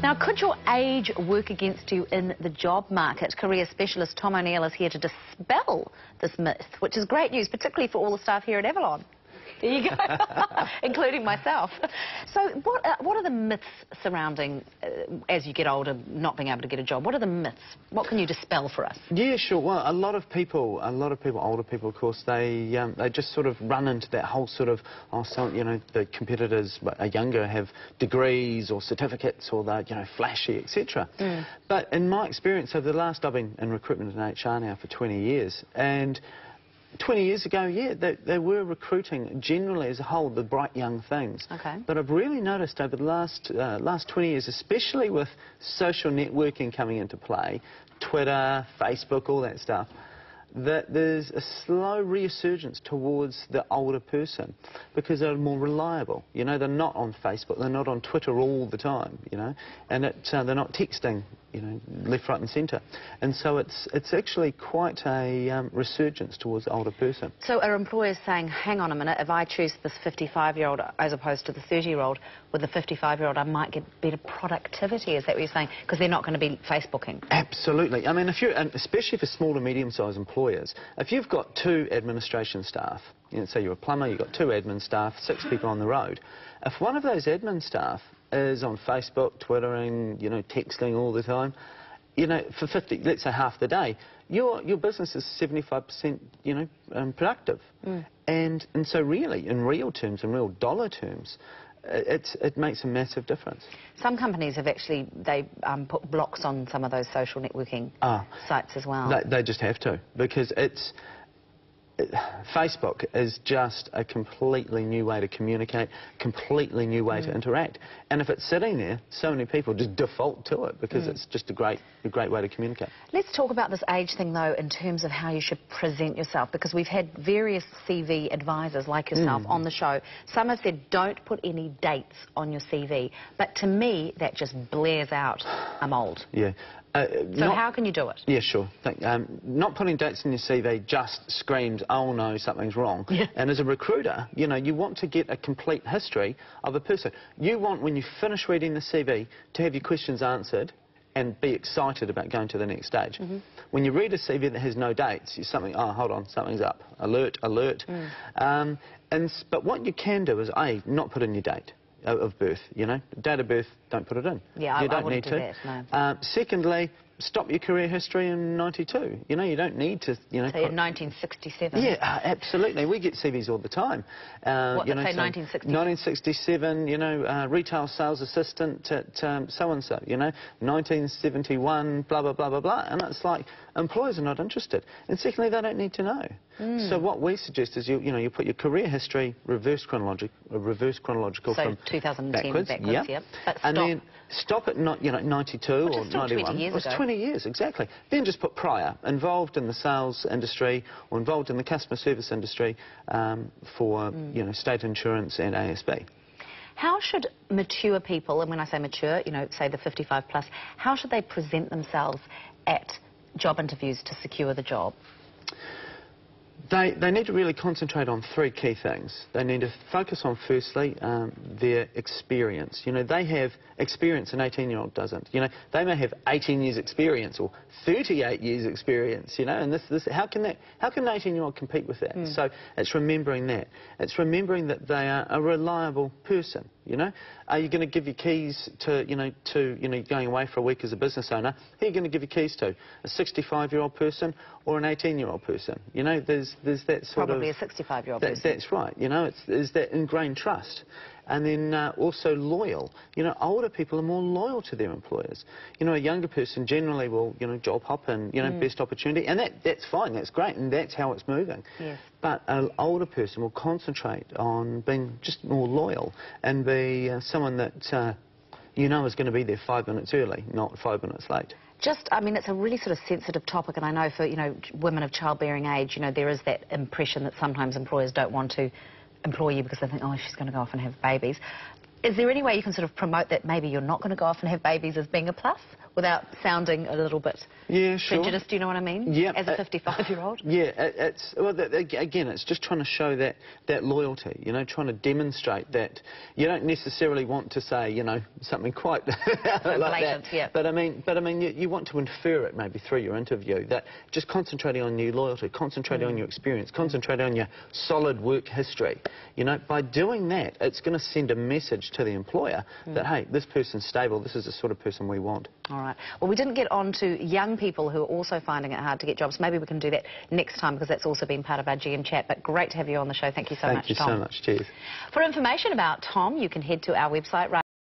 Now, could your age work against you in the job market? Career specialist Tom O'Neill is here to dispel this myth, which is great news, particularly for all the staff here at Avalon. There you go, including myself. So what are the myths surrounding, as you get older, not being able to get a job? What are the myths? What can you dispel for us? Yeah, sure. Well, a lot of people, older people, of course, they just sort of run into that whole sort of, you know, the competitors are younger, have degrees or certificates, or they're, you know, flashy, etc. But in my experience over the last, I've been in recruitment and HR now for 20 years, and 20 years ago, yeah, they were recruiting generally as a whole the bright young things. Okay. But I've really noticed over the last 20 years, especially with social networking coming into play, Twitter, Facebook, all that stuff, that there's a slow resurgence towards the older person because they're more reliable. You know, they're not on Facebook, they're not on Twitter all the time, you know, and they're not texting, you know, left, right and centre. And so it's actually quite a resurgence towards the older person. So are employers saying, hang on a minute, if I choose this 55-year-old as opposed to the 30-year-old, with the 55-year-old I might get better productivity? Is that what you're saying? Because they're not going to be Facebooking. Absolutely. I mean, if you're, and especially for small to medium-sized employers, if you've got 2 administration staff, you know, say you're a plumber, you've got 2 admin staff, 6 people on the road, if one of those admin staff is on Facebook, Twittering, you know, texting all the time, you know, for 50, let's say half the day, your business is 75%, you know, productive. And so really, in real terms, in real dollar terms, it makes a massive difference. Some companies have actually, put blocks on some of those social networking sites as well. They just have to, because Facebook is just a completely new way to communicate, completely new way to interact. And if it's sitting there, so many people just default to it because it's just a great way to communicate. Let's talk about this age thing, though, in terms of how you should present yourself, because we've had various CV advisors like yourself on the show. Some have said, don't put any dates on your CV. But to me, that just blares out, I'm old. Yeah. So how can you do it? Yeah, sure. Not putting dates in your CV just screams, oh no, something's wrong. Yeah. And as a recruiter, you know, you want to get a complete history of a person. You want, when you finish reading the CV, to have your questions answered and be excited about going to the next stage. When you read a CV that has no dates, you're something, oh, hold on, something's up. Alert, alert. But what you can do is, A, not put in your date of birth, you know. Date of birth, don't put it in. Yeah, you don't I need wouldn't to. do that, no. Secondly, stop your career history in '92. You know, you don't need to, you know... So in 1967? Yeah, absolutely. We get CVs all the time. What, you know, say 1967? 1967, you know, retail sales assistant at so-and-so, you know, 1971, blah, blah, blah, blah, blah. And it's like, employers are not interested. And secondly, they don't need to know. So what we suggest is, you know, you put your career history reverse chronological so from 2010 backwards, yep. But and then stop at, you know, 92 or 91. 20 years ago. 20 years, exactly. Then just put prior, involved in the sales industry or involved in the customer service industry for, you know, state insurance and ASB. How should mature people, and when I say mature, you know, say the 55 plus, how should they present themselves at job interviews to secure the job? They need to really concentrate on 3 key things. They need to focus on, firstly, their experience. You know, they have experience, an 18-year-old doesn't. You know, they may have 18 years experience or 38 years experience, you know, and how can an 18-year-old compete with that? So it's remembering that. It's remembering that they are a reliable person, you know. Are you going to give your keys to, you know, going away for a week as a business owner? Who are you going to give your keys to? A 65-year-old person or an 18-year-old person? You know, there's that sort Probably of... a 65-year-old person. That's right, you know, there's that ingrained trust. And then also loyal. You know, older people are more loyal to their employers. You know, a younger person generally will, you know, job hop and, you know, best opportunity. And that's fine, that's great, and that's how it's moving. Yes. But an older person will concentrate on being just more loyal and be someone that, you know, is going to be there 5 minutes early, not 5 minutes late. Just, I mean, it's a really sort of sensitive topic, and I know for, you know, women of childbearing age, you know, there is that impression that sometimes employers don't want to employ you because they think, oh, she's going to go off and have babies. Is there any way you can sort of promote that maybe you're not going to go off and have babies as being a plus? without sounding a little bit prejudiced, do you know what I mean? Yeah. As a 55-year-old? Yeah, again, it's just trying to show that loyalty, you know, trying to demonstrate that you don't necessarily want to say, you know, something quite like blatant, that. yeah. But I mean, you want to infer it maybe through your interview, that just concentrating on your loyalty, concentrating on your experience, concentrating on your solid work history. You know, by doing that, it's going to send a message to the employer that, hey, this person's stable, this is the sort of person we want. All right. Well, we didn't get on to young people who are also finding it hard to get jobs. Maybe we can do that next time, because that's also been part of our GM chat. But great to have you on the show. Thank you so much, Tom. Thank you so much. Cheers. For information about Tom, you can head to our website,